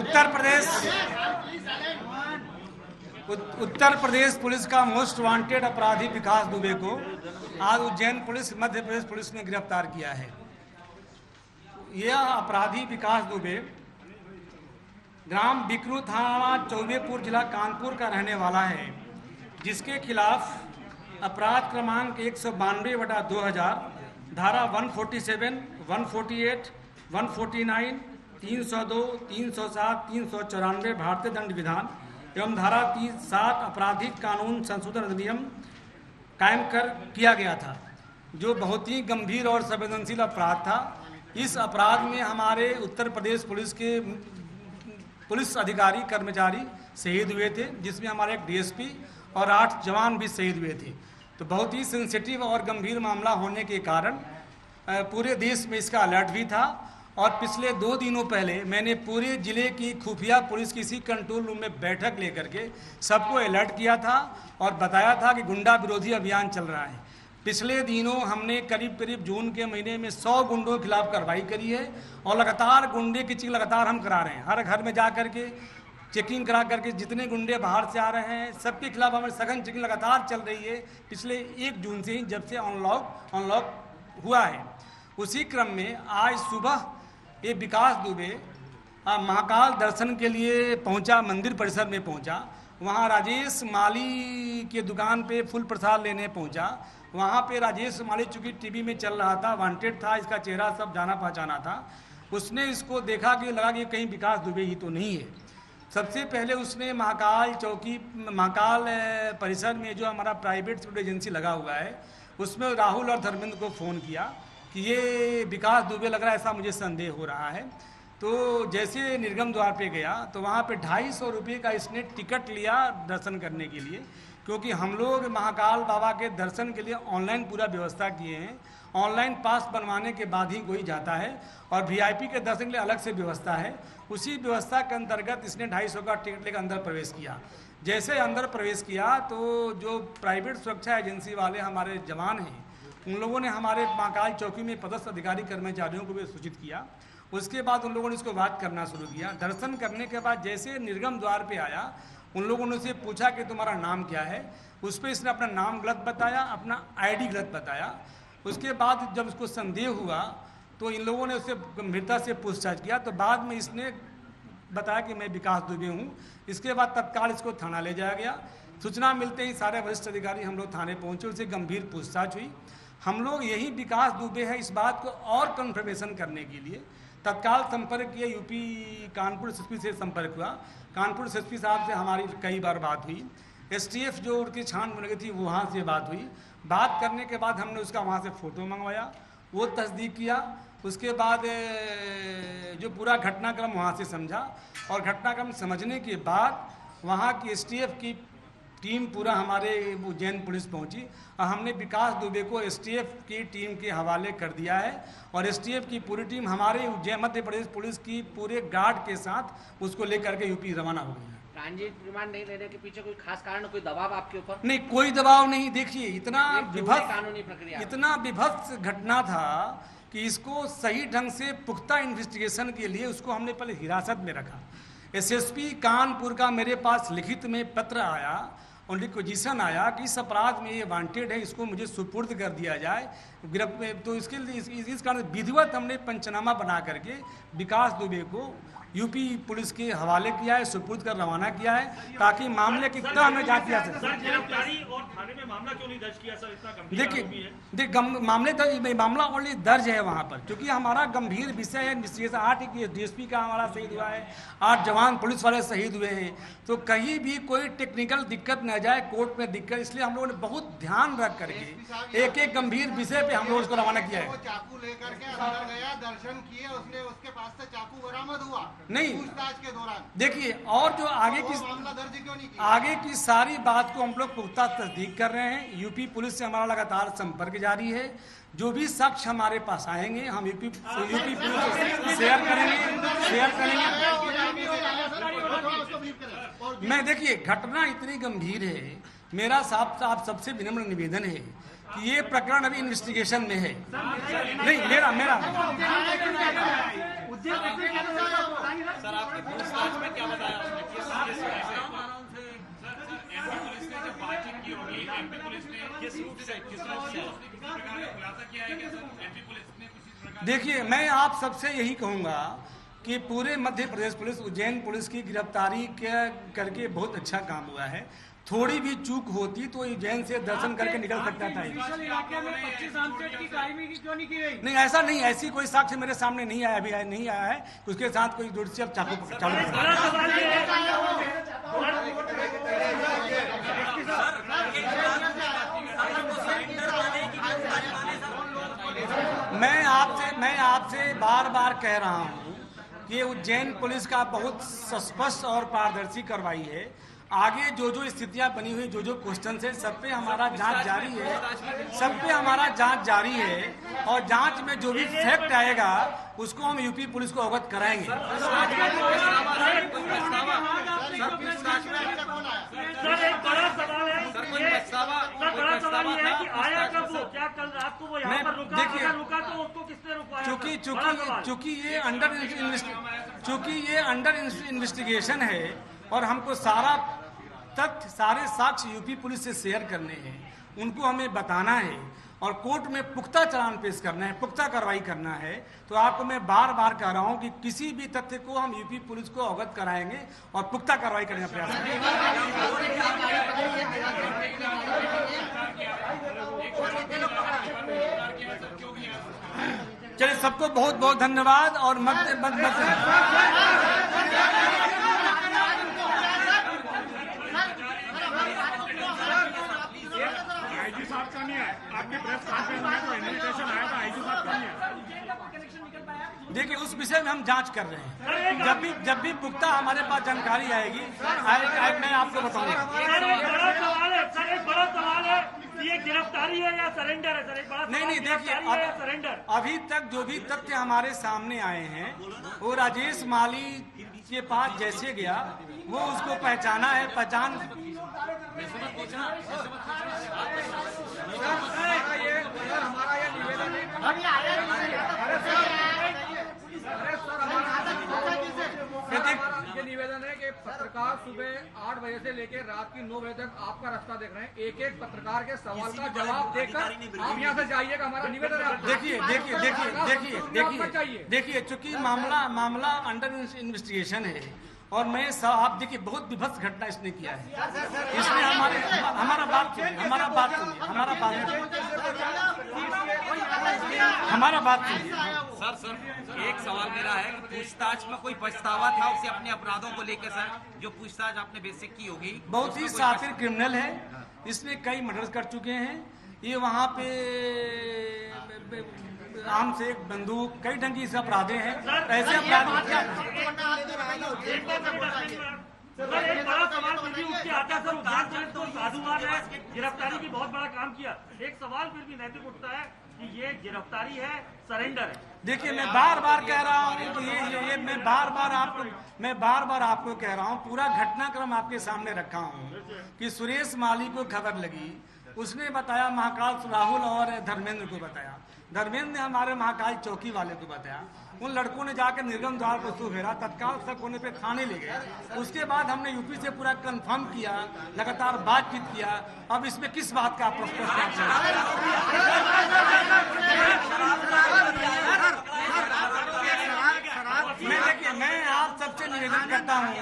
Uttar Pradesh police का most wanted अपराधी विकास दुबे को आज उज्जैन पुलिस, मध्य प्रदेश पुलिस ने गिरफ्तार किया है। यह अपराधी विकास दुबे ग्राम बिकरू, थाना चौबेपुर, जिला कानपुर का रहने वाला है, जिसके खिलाफ अपराध क्रमांक 192/2000, धारा 147, 148, 149, 302, 307, 394 भारतीय दंड विधान एवं धारा 7 आपराधिक कानून संशोधन अधिनियम कायम कर किया गया था, जो बहुत ही गंभीर और संवेदनशील अपराध था। इस अपराध में हमारे उत्तर प्रदेश पुलिस के पुलिस अधिकारी कर्मचारी शहीद हुए थे, जिसमें हमारे एक डीएसपी और 8 जवान भी शहीद हुए थे। तो बहुत ही सेंसिटिव और गंभीर मामला होने के कारण पूरे देश में इसका अलर्ट भी था। और पिछले 2 दिनों पहले मैंने पूरे जिले की खुफिया पुलिस की इसी कंट्रोल रूम में बैठक लेकर के सबको अलर्ट किया था और बताया था कि गुंडा विरोधी अभियान चल रहा है। पिछले दिनों हमने करीब जून के महीने में 100 गुंडों के खिलाफ कार्रवाई करी है और लगातार गुंडे की चेकिंग लगातार हम करा रहे हैं। हर घर में जा करके चेकिंग करा करके जितने गुंडे बाहर से आ रहे हैं सबके खिलाफ हमारी सघन चेकिंग लगातार चल रही है, पिछले 1 जून से ही, जब से अनलॉक हुआ है। उसी क्रम में आज सुबह ये विकास दुबे महाकाल दर्शन के लिए पहुंचा, मंदिर परिसर में पहुंचा। वहां राजेश माली के दुकान पे फूल प्रसाद लेने पहुंचा। वहां पे राजेश माली चूंकि टीवी में चल रहा था, वांटेड था, इसका चेहरा सब जाना पहचाना था। उसने इसको देखा कि लगा कि कहीं विकास दुबे ही तो नहीं है। सबसे पहले उसने महाकाल परिसर में जो हमारा प्राइवेट सिक्योरिटी एजेंसी लगा हुआ है उसमें राहुल और धर्मेंद्र को फ़ोन किया कि ये विकास दुबे लग रहा है, ऐसा मुझे संदेह हो रहा है। तो जैसे निर्गम द्वार पे गया तो वहाँ पे 250 रुपये का इसने टिकट लिया दर्शन करने के लिए, क्योंकि हम लोग महाकाल बाबा के दर्शन के लिए ऑनलाइन पूरा व्यवस्था किए हैं। ऑनलाइन पास बनवाने के बाद ही कोई जाता है और वीआईपी के दर्शन के लिए अलग से व्यवस्था है। उसी व्यवस्था के अंतर्गत इसने 250 का टिकट लेकर अंदर प्रवेश किया। जैसे अंदर प्रवेश किया तो जो प्राइवेट सुरक्षा एजेंसी वाले हमारे जवान हैं उन लोगों ने हमारे महाकाल चौकी में पदस्थ अधिकारी कर्मचारियों को भी सूचित किया। उसके बाद उन लोगों ने इसको बात करना शुरू किया। दर्शन करने के बाद जैसे निर्गम द्वार पे आया उन लोगों ने उसे पूछा कि तुम्हारा नाम क्या है। उस पर इसने अपना नाम गलत बताया, अपना आईडी गलत बताया। उसके बाद जब उसको संदेह हुआ तो इन लोगों ने उससे गंभीरता से पूछताछ किया। तो बाद में इसने बताया कि मैं विकास दुबे हूँ। इसके बाद तत्काल इसको थाना ले जाया गया। सूचना मिलते ही सारे वरिष्ठ अधिकारी हम लोग थाने पहुँचे, उससे गंभीर पूछताछ हुई। हम लोग यही विकास दुबे है इस बात को और कन्फर्मेशन करने के लिए तत्काल संपर्क किए। यूपी कानपुर एसपी से संपर्क हुआ। कानपुर एसपी साहब से हमारी कई बार बात हुई। एसटीएफ जो उनकी छानबीन लगी थी वहाँ से बात हुई। बात करने के बाद हमने उसका वहाँ से फ़ोटो मंगवाया, वो तस्दीक किया। उसके बाद जो पूरा घटनाक्रम वहाँ से समझा और घटनाक्रम समझने के बाद वहाँ की एसटीएफ की टीम पूरा हमारे उज्जैन पुलिस पहुंची और हमने विकास दुबे को एसटीएफ की टीम के हवाले कर दिया है। और एसटीएफ की पूरी टीम हमारे उज्जैन मध्य प्रदेश पुलिस की पूरे गार्ड के साथ उसको लेकर के यूपी रवाना हो गई है। ट्रांजिट रिमांड नहीं लेने के पीछे कोई खास कारण, कोई दबाव आपके ऊपर? नहीं, कोई दबाव नहीं। देखिए इतना कानूनी प्रक्रिया, इतना विभत्स घटना था कि इसको सही ढंग से पुख्ता इन्वेस्टिगेशन के लिए उसको हमने पहले हिरासत में रखा। एसएसपी कानपुर का मेरे पास लिखित में पत्र आया और रिक्वेजिशन आया कि इस अपराध में ये वांटेड है, इसको मुझे सुपुर्द कर दिया जाए गिरफ्त में। तो इसके लिए इस कारण विधिवत हमने पंचनामा बना करके विकास दुबे को यूपी पुलिस के हवाले किया है, सुपुर्द कर रवाना किया है, ताकि मामले की तह में जांच किया जाए। देखिए मामला ऑलरेडी दर्ज है वहाँ पर, क्योंकि हमारा गंभीर विषय है इन्वेस्टिगेशन। 8 डीएसपी का हमारा शहीद हुआ है, 8 जवान पुलिस वाले शहीद हुए हैं। तो कहीं भी कोई टेक्निकल दिक्कत न जाए, कोर्ट में दिक्कत, इसलिए हम लोगों ने बहुत ध्यान रख करके एक गंभीर विषय पे हम लोग उसको रवाना किया है। चाकू लेकर के अंदर गया, दर्शन किए, उसने उसके पास से चाकू बरामद हुआ नहीं पूछताछ के दौरान। देखिए और जो आगे की मामला दर्ज क्यों नहीं किया? आगे की सारी बात को हम लोग पुख्ता तस्दीक कर रहे हैं। यूपी पुलिस से हमारा लगातार संपर्क जारी है। जो भी साक्ष्य हमारे पास आएंगे हम यूपी पुलिस से शेयर करेंगे। मैं देखिए घटना इतनी गंभीर है, मेरा आप सबसे विनम्र निवेदन है कि ये प्रकरण अभी इन्वेस्टिगेशन में है। नहीं मेरा सर आपकी पूछताछ में क्या बताया उसने? किस पुलिस ने जब बातचीत की होगी, एमपी पुलिस ने किस रूप से प्रकार का खुलासा किया है? क्या सर एमपी पुलिस ने किसी प्रकार? देखिए, मैं आप सबसे यही कहूँगा कि पूरे मध्य प्रदेश पुलिस, उज्जैन पुलिस की गिरफ्तारी करके बहुत अच्छा काम हुआ है। थोड़ी भी चूक होती तो उज्जैन से दर्शन करके निकल सकता था। इलाके में 25 आमचेट की कायमी की क्यों नहीं की गई? नहीं, ऐसा नहीं, ऐसी कोई साक्ष्य मेरे सामने नहीं आया, अभी नहीं आया है उसके साथ कोई जुडिशियल चालू मैं आपसे बार बार कह रहा हूँ कि उज्जैन पुलिस का बहुत स्पष्ट और पारदर्शी कार्रवाई है। आगे जो जो स्थितियां बनी हुई, जो जो क्वेश्चन है, सब पे हमारा जांच जारी है, सब पे हमारा जांच जारी है और जांच में जो भी फैक्ट आएगा उसको हम यूपी पुलिस को अवगत कराएंगे। सर, एक बड़ा सवाल है, बड़ा सवाल ये है कि आया कब वो? क्या कल रात को वो यहाँ पर रुका? अगर रुका तो उसको किसने रुकवाया? चूंकि ये अंडर इन्वेस्टिगेशन है और हमको सारा तथ्य, सारे साक्ष्य यूपी पुलिस से शेयर करने हैं, उनको हमें बताना है और कोर्ट में पुख्ता चालान पेश करना है, पुख्ता कार्रवाई करना है। तो आपको मैं बार बार कह रहा हूं कि किसी भी तथ्य को हम यूपी पुलिस को अवगत कराएंगे और पुख्ता कार्रवाई करने का प्रयास करेंगे। चलिए, सबको बहुत बहुत धन्यवाद और आईजी साहब का नहीं है, आपके प्रेस कॉन्फ्रेंस में तो इन्विटेशन आया था, आईजी साहब का नहीं है। देखिए, उस विषय में हम जांच कर रहे हैं। जब भी पुख्ता हमारे पास जानकारी आएगी मैं आपको बताऊंगा। सर, एक बड़ा सवाल है, ये गिरफ्तारी है या सरेंडर है? सर, एक बड़ा नहीं, देखिए, सरेंडर अभी तक जो भी तथ्य हमारे सामने आए हैं वो राजेश माली के पास जैसे गया वो उसको पहचाना है, पहचान ये निवेदन है कि पत्रकार सुबह 8 बजे से लेकर रात की 9 बजे तक आपका रास्ता देख रहे हैं, एक एक पत्रकार के सवाल का जवाब देकर आप यहाँ से जाइएगा, हमारा निवेदन है। देखिए, चूंकि मामला अंडर इन्वेस्टिगेशन है और मैं आप देखिए बहुत विभत्स घटना इसने किया है। इसने हमारा बात सुनिए। सर एक सवाल मेरा है कि पूछताछ में कोई पछतावा था उसे अपने अपराधों को लेकर? सर, जो पूछताछ आपने बेसिक की होगी, बहुत ही शातिर क्रिमिनल है, इसने कई मर्डर कर चुके हैं। ये वहाँ पे आम से एक बंदूक, कई ढंग की अपराधे हैं। ऐसे अपराधी क्या एक बड़ा सवाल फिर भी उसके आता है, सर, उज्जैन पुलिस तो साधुवाद है, गिरफ्तारी की बहुत बड़ा काम किया। एक सवाल फिर भी नैतिक उठता है कि ये गिरफ्तारी है, सरेंडर है। देखिए, मैं बार बार कह रहा हूँ कि ये मैं बार बार आपको कह रहा हूँ, पूरा घटनाक्रम आपके सामने रखा हूँ कि सुरेश माली को खबर लगी, उसने बताया महाकाल राहुल और धर्मेंद्र को बताया, धर्मेंद्र ने हमारे महाकाल चौकी वाले को बताया, उन लड़कों ने जाकर निर्गम द्वार पर उसको घेरा, तत्काल शक होने पे थाने ले गए। उसके बाद हमने यूपी से पूरा कंफर्म किया, लगातार बातचीत किया। अब इसमें किस बात का प्रश्न? मैं आप सबसे निवेदन करता हूँ,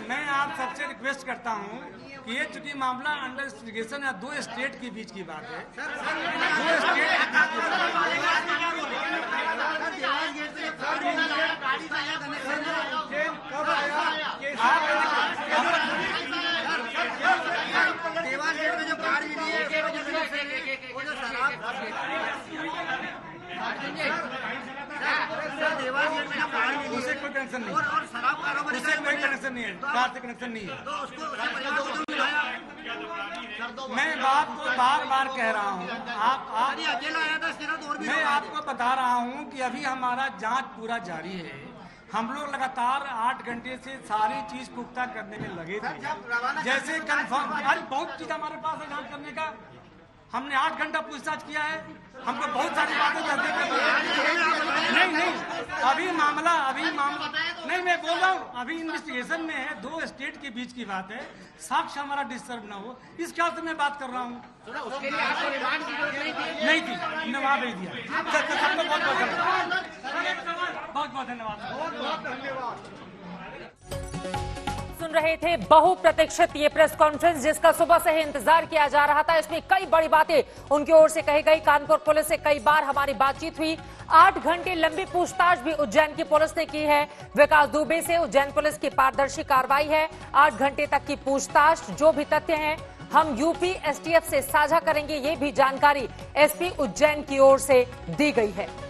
मैं आप सबसे रिक्वेस्ट करता हूँ कि ये चूंकि मामला अंडर इन्वेस्टिगेशन है, 2 स्टेट के बीच की बात है, 2 स्टेट उसे कोई कनेक्शन नहीं, उसे कोई कनेक्शन नहीं है, कार से कनेक्शन नहीं है। मैं बात को बार बार कह रहा हूँ, मैं आपको बता रहा हूँ कि अभी हमारा जांच पूरा जारी है। हम लोग लगातार 8 घंटे से सारी चीज पुख्ता करने में लगे थे। जैसे कंफर्म, बहुत चीज हमारे पास है जांच करने का, हमने 8 घंटा पूछताछ किया है, हमको बहुत सारी बातें जानने को नहीं अभी मामला नहीं, मैं बोल रहा हूँ अभी इन्वेस्टिगेशन में है, 2 स्टेट के बीच की बात है, साक्ष्य हमारा डिस्टर्ब ना हो, इस ख्याल से मैं बात कर रहा हूँ। उसके लिए आपको रिमांड की जरूरत नहीं थी, हमने वहाँ भेज दिया। सबको बहुत बहुत धन्यवाद। सुन रहे थे बहुप्रतीक्षित ये प्रेस कॉन्फ्रेंस, जिसका सुबह से ही इंतजार किया जा रहा था। इसमें कई बड़ी बातें उनकी ओर से कही गई। कानपुर पुलिस से कई बार हमारी बातचीत हुई। 8 घंटे लंबी पूछताछ भी उज्जैन की पुलिस ने की है। विकास दुबे से उज्जैन पुलिस की पारदर्शी कार्रवाई है। 8 घंटे तक की पूछताछ, जो भी तथ्य हैं हम यूपी एसटीएफ से साझा करेंगे, ये भी जानकारी एसपी उज्जैन की ओर से दी गई है।